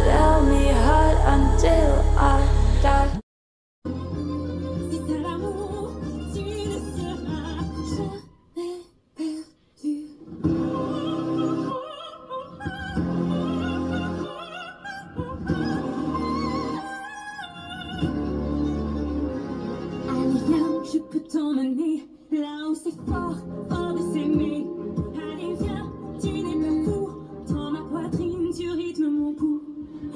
Tell me hard until I die. Si c'est l'amour, tu ne seras jamais perdu. Allez viens, je peux t'emmener là où c'est fort, fort de s'aimer. Allez viens, tu n'es pas fou, dans ma poitrine tu rythmes mon pouls.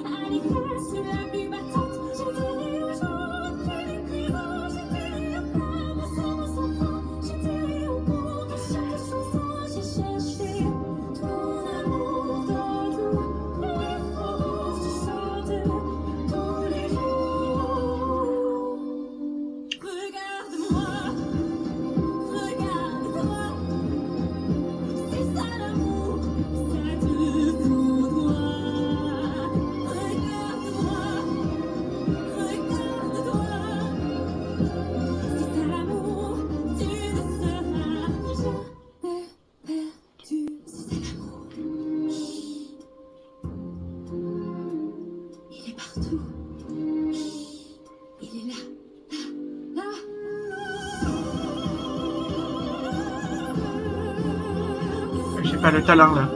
Allez viens, sous la pluie battante, je dirai aux gens que les présents, je dirai aux femmes, aux enfants, je dirai au monde de chaque chanson, j'ai cherché ton amour dans tous les forums, je chante tous les jours. Regarde-moi, regarde-toi, c'est ça l'amour, ça te foudroie. Regarde-moi, regarde-toi, c'est ça l'amour, tu ne seras jamais perdu. C'est ça l'amour, il est partout, il est là, là, là. J'ai pas le talent là.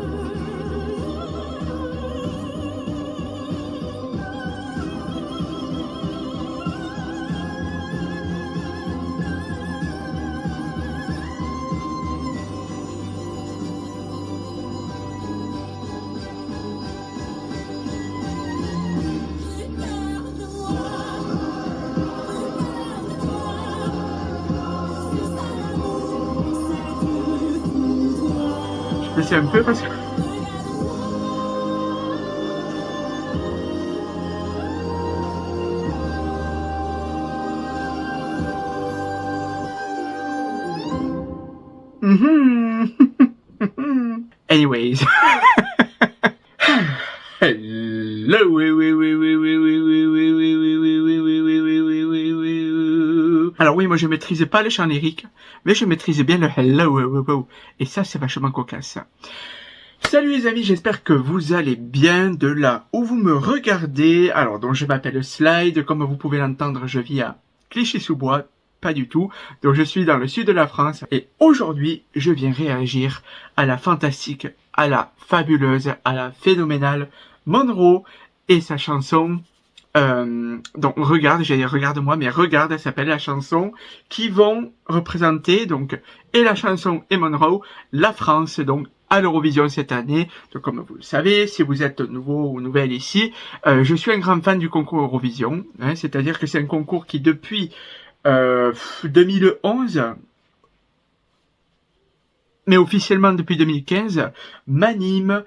Je sais un peu parce que... Anyways. Hello, oui, oui, oui, oui, oui, oui, oui, oui, oui, oui, oui, oui, oui, oui, oui, oui, oui, oui. Alors oui, moi je maîtrise pas le chant lyrique, mais je maîtrise bien le hello, oui, oui, oui. Et ça, c'est vachement cocasse. Salut les amis, j'espère que vous allez bien de là où vous me regardez. Alors, donc je m'appelle Slide, comme vous pouvez l'entendre, je vis à Clichy-sous-Bois, pas du tout. Donc je suis dans le sud de la France et aujourd'hui, je viens réagir à la fantastique, à la fabuleuse, à la phénoménale Monroe et sa chanson. Donc regarde, j'ai dit regarde-moi, mais regarde, elle s'appelle la chanson qui vont représenter donc et la chanson et Monroe, la France donc à l'Eurovision cette année. Donc comme vous le savez, si vous êtes nouveau ou nouvelle ici, je suis un grand fan du concours Eurovision, hein, c'est-à-dire que c'est un concours qui depuis 2011, mais officiellement depuis 2015, m'anime,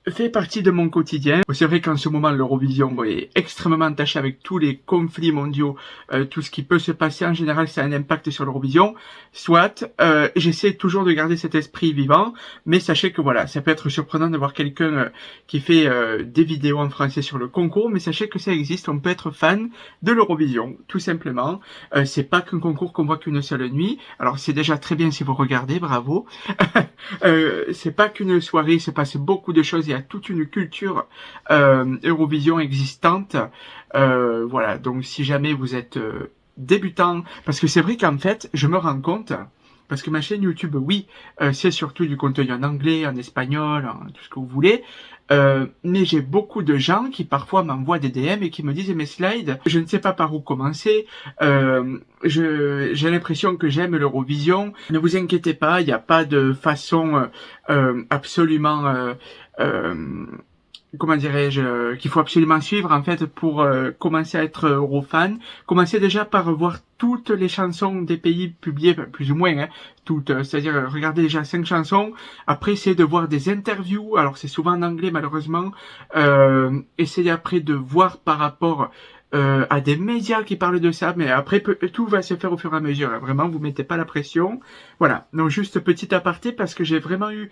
fait partie de mon quotidien. C'est vrai qu'en ce moment l'Eurovision est extrêmement attachée avec tous les conflits mondiaux, tout ce qui peut se passer en général, ça a un impact sur l'Eurovision. Soit, j'essaie toujours de garder cet esprit vivant, mais sachez que voilà, ça peut être surprenant de voir quelqu'un qui fait des vidéos en français sur le concours, mais sachez que ça existe, on peut être fan de l'Eurovision, tout simplement. C'est pas qu'un concours qu'on voit qu'une seule nuit, alors c'est déjà très bien si vous regardez, bravo. C'est pas qu'une soirée, il se passe beaucoup de choses, il y a toute une culture Eurovision existante. Voilà, donc si jamais vous êtes débutant, parce que c'est vrai qu'en fait, je me rends compte, parce que ma chaîne YouTube, oui, c'est surtout du contenu en anglais, en espagnol, en tout ce que vous voulez, mais j'ai beaucoup de gens qui parfois m'envoient des DM et qui me disent mes slides, je ne sais pas par où commencer, j'ai l'impression que j'aime l'Eurovision, ne vous inquiétez pas, il n'y a pas de façon absolument comment dirais-je, qu'il faut absolument suivre en fait pour commencer à être Eurofan. Commencez déjà par voir toutes les chansons des pays publiées, plus ou moins, hein, toutes, c'est-à-dire regardez déjà 5 chansons, après essayez de voir des interviews, alors c'est souvent en anglais malheureusement, essayez après de voir par rapport à des médias qui parlent de ça, mais après tout va se faire au fur et à mesure, hein. Vraiment vous mettez pas la pression. Voilà, donc juste petit aparté parce que j'ai vraiment eu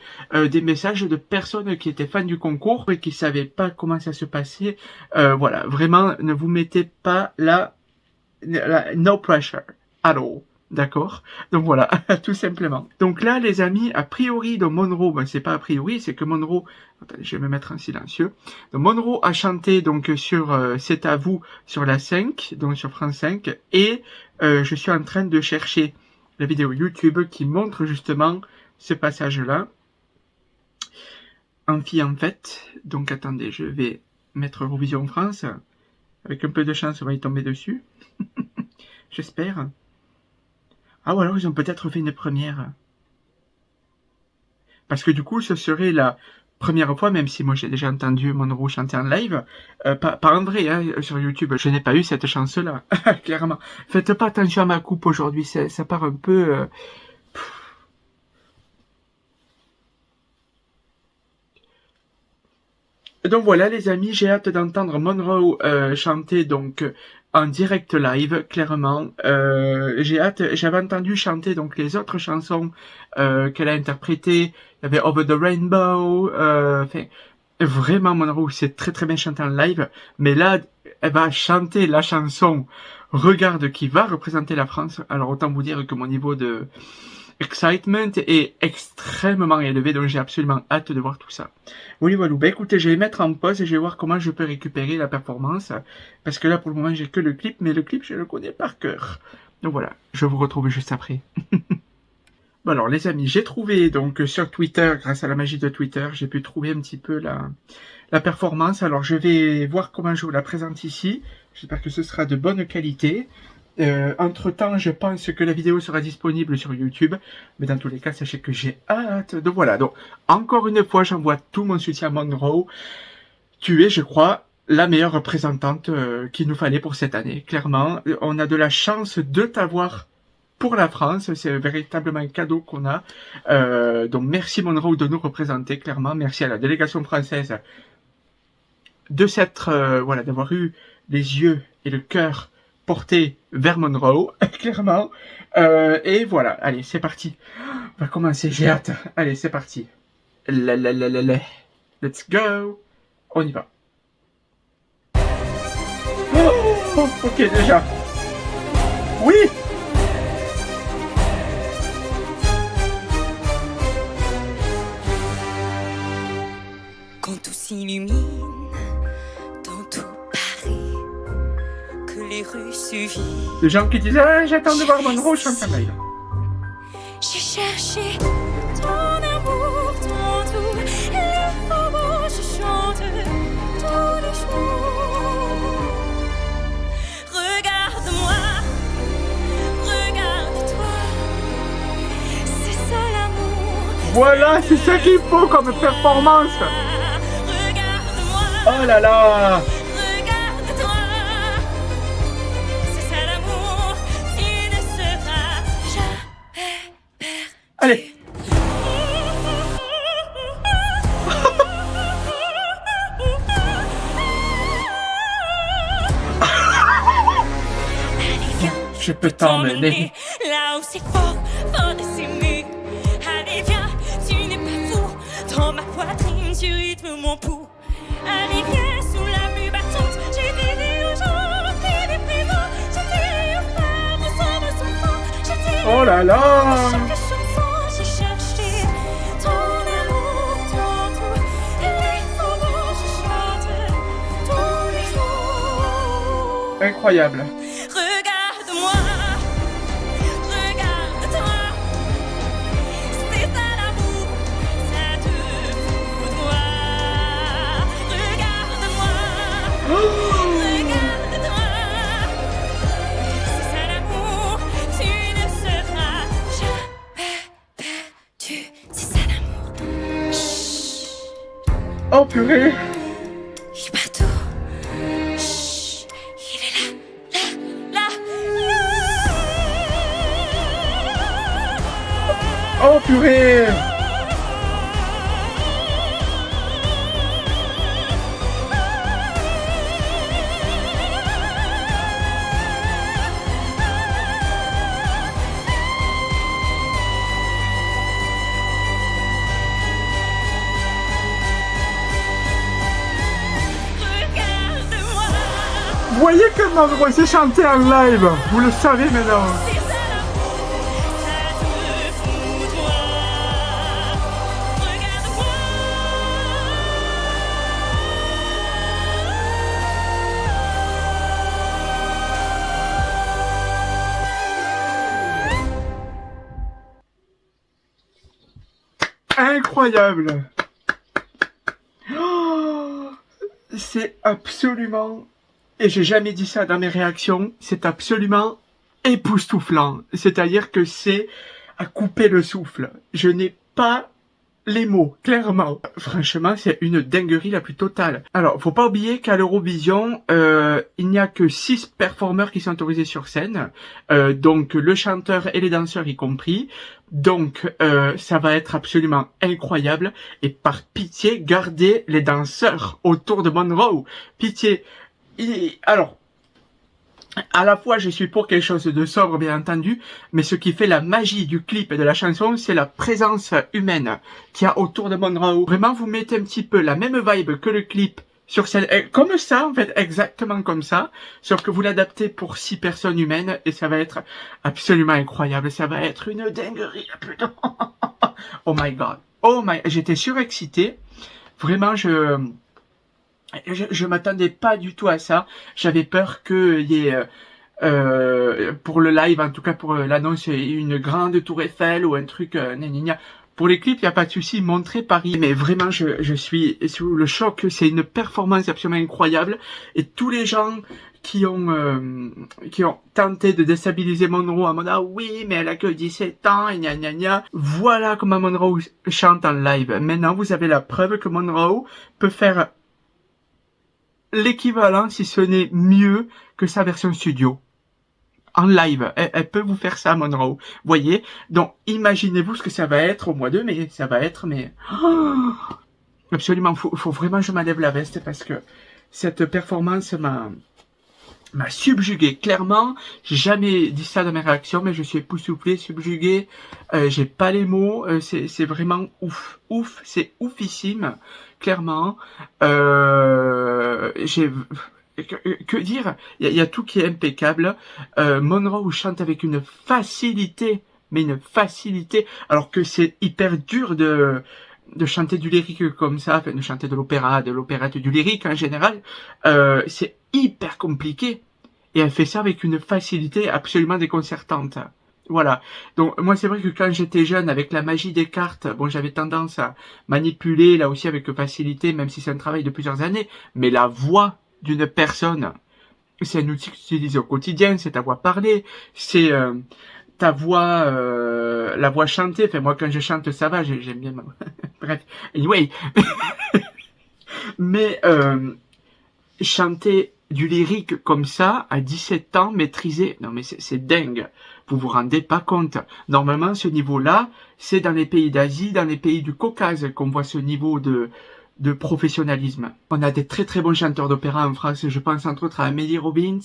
des messages de personnes qui étaient fans du concours et qui savaient pas comment ça se passait. Voilà, vraiment ne vous mettez pas no pressure at all. D'accord? Donc voilà, tout simplement. Donc là, les amis, a priori, donc Monroe, ben, c'est pas a priori, c'est que Monroe, attendez, je vais me mettre en silencieux. Donc Monroe a chanté donc sur C'est à vous sur la 5, donc sur France 5, et je suis en train de chercher la vidéo YouTube qui montre justement ce passage-là. En fille en fait. Donc attendez, je vais mettre Eurovision France. Avec un peu de chance, on va y tomber dessus. J'espère. Ah, ou alors ils ont peut-être fait une première. Parce que du coup, ce serait la première fois, même si moi j'ai déjà entendu Monroe chanter en live, pas en vrai, hein, sur YouTube. Je n'ai pas eu cette chance-là, clairement. Faites pas attention à ma coupe aujourd'hui, ça part un peu... Donc voilà les amis, j'ai hâte d'entendre Monroe chanter donc en direct live, clairement. J'ai hâte, j'avais entendu chanter donc les autres chansons qu'elle a interprétées. Il y avait Over the Rainbow, enfin vraiment Monroe c'est très très bien chanté en live, mais là elle va chanter la chanson Regarde qui va représenter la France. Alors autant vous dire que mon niveau de excitement est extrêmement élevé, donc j'ai absolument hâte de voir tout ça. Voilà, voilà. Bah écoutez, je vais mettre en pause et je vais voir comment je peux récupérer la performance, parce que là pour le moment j'ai que le clip, mais le clip je le connais par cœur. Donc voilà, je vous retrouve juste après. Bon alors les amis, j'ai trouvé donc sur Twitter, grâce à la magie de Twitter, j'ai pu trouver un petit peu la performance. Alors je vais voir comment je vous la présente ici. J'espère que ce sera de bonne qualité. Entre temps, je pense que la vidéo sera disponible sur YouTube, mais dans tous les cas, sachez que j'ai hâte. Donc voilà, donc encore une fois, j'envoie tout mon soutien à Monroe. Tu es, je crois, la meilleure représentante qu'il nous fallait pour cette année. Clairement, on a de la chance de t'avoir pour la France. C'est véritablement un cadeau qu'on a. Donc merci Monroe de nous représenter. Clairement, merci à la délégation française de s'être, voilà, d'avoir eu les yeux et le cœur porté vers Monroe, clairement. Et voilà, allez, c'est parti. On va commencer, j'ai hâte. Allez, c'est parti. Let's go. On y va. Oh, ok, déjà. Oui. Quand tout s'illumine dans tout Paris, que les rues se vident. Les gens qui disent ah, j'attends de voir Monroe chanter en live. J'ai cherché ton amour, ton tout, les faubourgs, je chante tous les jours. Regarde-moi, regarde-toi, c'est ça l'amour. Voilà, c'est ça qu'il faut comme performance. Regarde-moi. Oh là là. Regarde-toi, c'est ça l'amour, tu ne seras jamais perdu. Allez. Je peux t'emmener là où c'est fort, fort de s'aimer. Allez viens, tu n'es pas fou. Dans ma poitrine, tu rythmes mon pouls. Allez viens, sous la pluie battante, j'ai dit aux gens, t'es des présents. Je t'ai offert au son de son sang. Je t'ai Oh là là. chaque chanson, j'ai cherché ton amour, ton tout. Et les faubourgs, je chante tous les jours. Incroyable. Regarde-moi, regarde-toi, c'est ça l'amour, ça te foudroie. Regarde-moi, regarde-toi, c'est ça l'amour, tu ne seras jamais perdu, c'est ça l'amour. Chut, Oh purée. il est partout. Chut, il est là, Oh purée. regarde-moi. Vous voyez que Monroe s'est chanté en live. Vous le savez maintenant. C'est ça l'amour, incroyable. Oh, c'est absolument, et j'ai jamais dit ça dans mes réactions, c'est absolument époustouflant. C'est-à-dire que c'est à couper le souffle. Je n'ai pas les mots, clairement. Franchement, c'est une dinguerie la plus totale. Alors, faut pas oublier qu'à l'Eurovision, il n'y a que 6 performeurs qui sont autorisés sur scène. Donc, le chanteur et les danseurs y compris. Donc, ça va être absolument incroyable. Et par pitié, gardez les danseurs autour de Monroe. Pitié. Alors, à la fois, je suis pour quelque chose de sobre, bien entendu, mais ce qui fait la magie du clip et de la chanson, c'est la présence humaine qu'il y a autour de Monroe. Vraiment, vous mettez un petit peu la même vibe que le clip sur scène, comme ça, en fait, exactement comme ça, sauf que vous l'adaptez pour 6 personnes humaines, et ça va être absolument incroyable. Ça va être une dinguerie, putain. Oh my god. Oh my, j'étais surexcité. Vraiment, je m'attendais pas du tout à ça. J'avais peur qu'il y ait, pour le live, en tout cas pour l'annonce, une grande tour Eiffel ou un truc, gna. Pour les clips, il n'y a pas de souci, montrer Paris. Mais vraiment, je suis sous le choc. C'est une performance absolument incroyable. Et tous les gens qui ont tenté de déstabiliser Monroe en mode ah oui, mais elle a que 17 ans, et gna. Voilà comment Monroe chante en live. Maintenant, vous avez la preuve que Monroe peut faire l'équivalent, si ce n'est mieux, que sa version studio. En live. Elle peut vous faire ça, Monroe. Voyez? Donc, imaginez-vous ce que ça va être au mois de mai. Ça va être, mais... Oh, absolument, faut vraiment que je m'enlève la veste parce que cette performance m'a subjugué. Clairement, j'ai jamais dit ça dans mes réactions, mais je suis époustouflé, subjugué. J'ai pas les mots. C'est vraiment ouf. Ouf, c'est oufissime. Clairement. Que dire? Il y a tout qui est impeccable. Monroe chante avec une facilité, mais une facilité, alors que c'est hyper dur de chanter du lyrique comme ça, enfin, de chanter de l'opéra, de l'opérette, du lyrique en général. C'est hyper compliqué. Et elle fait ça avec une facilité absolument déconcertante. Voilà. Donc, moi, c'est vrai que quand j'étais jeune, avec la magie des cartes, bon, j'avais tendance à manipuler, là aussi, avec facilité, même si c'est un travail de plusieurs années. Mais la voix d'une personne, c'est un outil que tu utilises au quotidien, c'est ta voix parlée, c'est ta voix, la voix chantée. Enfin, moi, quand je chante, ça va, j'aime bien ma... Bref, anyway. Mais chanter du lyrique comme ça, à 17 ans, maîtriser, non mais c'est dingue. Vous vous rendez pas compte. Normalement, ce niveau-là, c'est dans les pays d'Asie, dans les pays du Caucase qu'on voit ce niveau de professionnalisme. On a des très très bons chanteurs d'opéra en France. Je pense entre autres à Amélie Robbins.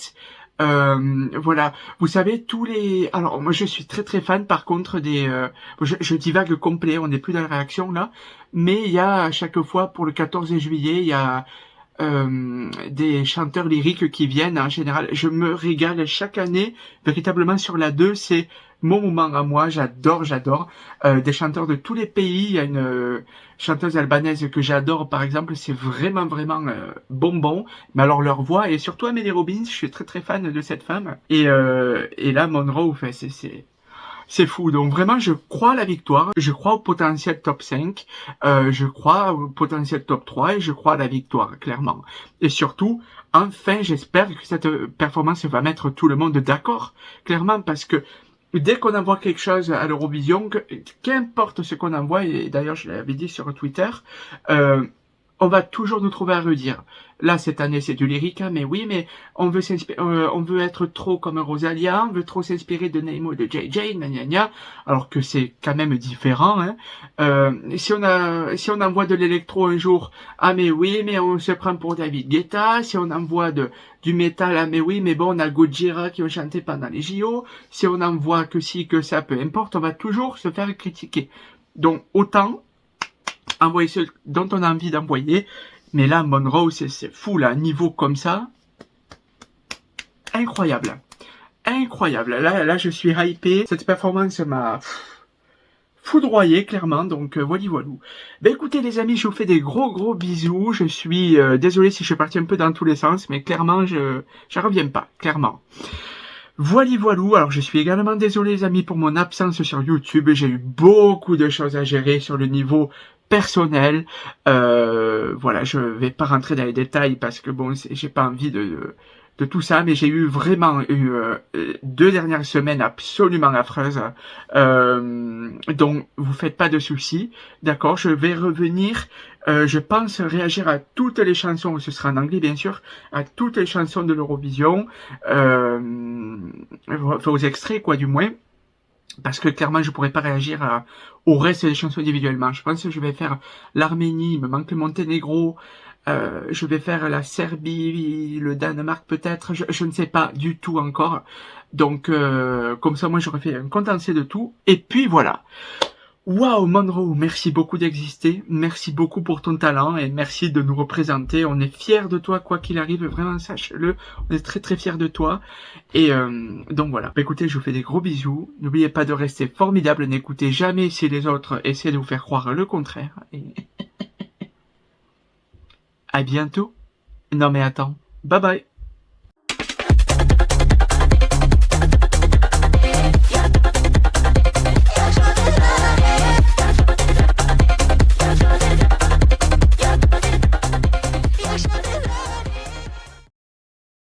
Voilà. Vous savez, tous les... Alors, moi, je suis très très fan, par contre, des... Je divague complet, on n'est plus dans la réaction, là. Mais il y a, à chaque fois, pour le 14 juillet, il y a... des chanteurs lyriques qui viennent en général. Je me régale chaque année, véritablement sur la 2, c'est mon moment à moi, j'adore. Des chanteurs de tous les pays, il y a une chanteuse albanaise que j'adore par exemple, c'est vraiment bonbon, mais alors leur voix, et surtout Amélie Robbins, je suis très très fan de cette femme, et là Monroe, enfin, c'est fou. Donc vraiment, je crois à la victoire, je crois au potentiel top 5, je crois au potentiel top 3 et je crois à la victoire, clairement. Et surtout, enfin, j'espère que cette performance va mettre tout le monde d'accord, clairement, parce que dès qu'on envoie quelque chose à l'Eurovision, qu'importe ce qu'on envoie, et d'ailleurs je l'avais dit sur Twitter, on va toujours nous trouver à redire. Là, cette année, c'est du lyrica, mais oui, mais on veut être trop comme Rosalia, on veut trop s'inspirer de Nemo et de JJ, gna. Alors que c'est quand même différent, hein. Si on envoie de l'électro un jour, ah, mais oui, mais on se prend pour David Guetta. Si on envoie du métal, ah, mais oui, mais bon, on a Gojira qui ont chanté pendant les JO. Si on envoie que si, que ça, peu importe, on va toujours se faire critiquer. Donc, autant envoyer ce dont on a envie d'envoyer. Mais là, Monroe, c'est fou, là, niveau comme ça. Incroyable. Là, je suis hypé. Cette performance m'a foudroyé, clairement. Donc, voilà. Ben, écoutez, les amis, je vous fais des gros bisous. Je suis désolé si je suis parti un peu dans tous les sens, mais clairement, j'en reviens pas, clairement. Voilou, alors je suis également désolé les amis pour mon absence sur YouTube, j'ai eu beaucoup de choses à gérer sur le niveau personnel, voilà, je vais pas rentrer dans les détails parce que bon, j'ai pas envie de tout ça, mais j'ai vraiment eu 2 dernières semaines absolument affreuses, donc vous faites pas de soucis, d'accord, je vais revenir, je pense réagir à toutes les chansons, ce sera en anglais bien sûr, à toutes les chansons de l'Eurovision, aux extraits quoi du moins, parce que clairement je pourrais pas réagir au reste des chansons individuellement. Je pense que je vais faire l'Arménie, il me manque le Monténégro, je vais faire la Serbie, le Danemark peut-être, je ne sais pas du tout encore. Donc comme ça moi j'aurais fait un condensé de tout, et puis voilà. Waouh Monroe, merci beaucoup d'exister, merci beaucoup pour ton talent et merci de nous représenter, on est fiers de toi quoi qu'il arrive, vraiment sache-le, on est très très fiers de toi, et donc voilà, écoutez je vous fais des gros bisous, n'oubliez pas de rester formidable, n'écoutez jamais si les autres essaient de vous faire croire le contraire, et à bientôt, non mais attends, bye bye.